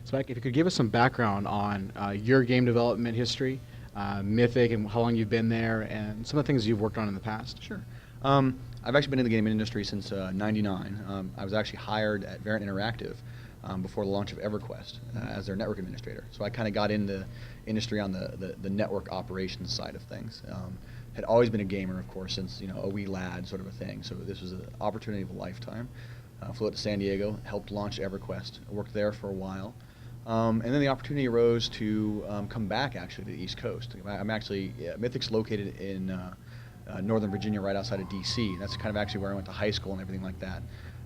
Spyke, if you could give us some background on your game development history, Mythic, and how long you've been there, and some of the things you've worked on in the past. Sure. I've actually been in the gaming industry since '99. I was actually hired at Variant Interactive before the launch of EverQuest as their network administrator. So I kind of got into industry on the network operations side of things. Had always been a gamer, of course, since a wee lad sort of a thing. So this was an opportunity of a lifetime. Flew out to San Diego, helped launch EverQuest. I worked there for a while. And then the opportunity arose to come back actually to the East Coast. I'm actually, Mythic's located in Northern Virginia, right outside of DC. That's kind of actually where I went to high school and everything like that.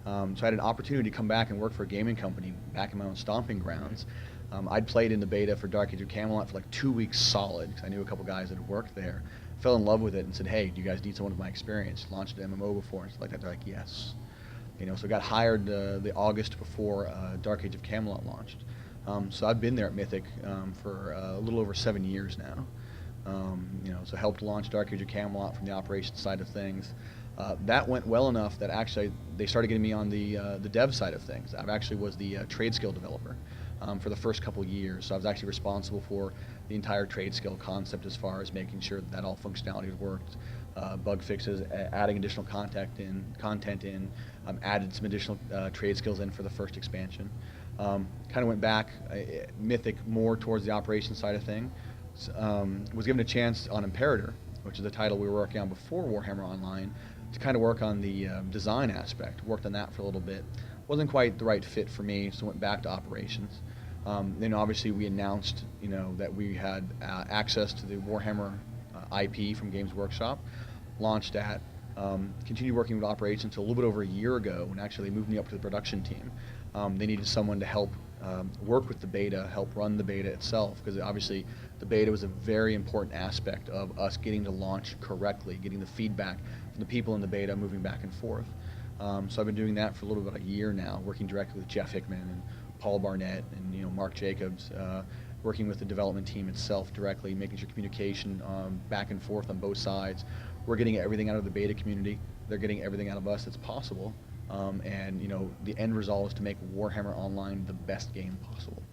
So I had an opportunity to come back and work for a gaming company back in my own stomping grounds. I'd played in the beta for Dark Age of Camelot for like 2 weeks solid, because I knew a couple guys that had worked there. Fell in love with it and said, hey, do you guys need someone with my experience? Launched an MMO before and stuff like that. They're like, yes. So got hired the August before Dark Age of Camelot launched. So I've been there at Mythic for a little over 7 years now. So helped launch Dark Age of Camelot from the operations side of things. That went well enough that actually they started getting me on the dev side of things. I actually was the trade skill developer for the first couple years. So I was actually responsible for the entire trade skill concept as far as making sure that all functionality worked, bug fixes, adding additional content in, added some additional trade skills in for the first expansion. Kind of went back, Mythic more towards the operations side of things. Was given a chance on Imperator, which is the title we were working on before Warhammer Online, to kind of work on the design aspect. Worked on that for a little bit. Wasn't quite the right fit for me, so went back to operations. Then obviously we announced, that we had access to the Warhammer IP from Games Workshop. Launched that. Continued working with operations until a little bit over a year ago, when actually they moved me up to the production team. They needed someone to help work with the beta, help run the beta itself, because obviously the beta was a very important aspect of us getting to launch correctly, getting the feedback from the people in the beta, moving back and forth. So I've been doing that for a little bit, a year now, working directly with Jeff Hickman and Paul Barnett and Mark Jacobs, working with the development team itself directly, making sure communication back and forth on both sides. We're getting everything out of the beta community. They're getting everything out of us that's possible. And the end result is to make Warhammer Online the best game possible.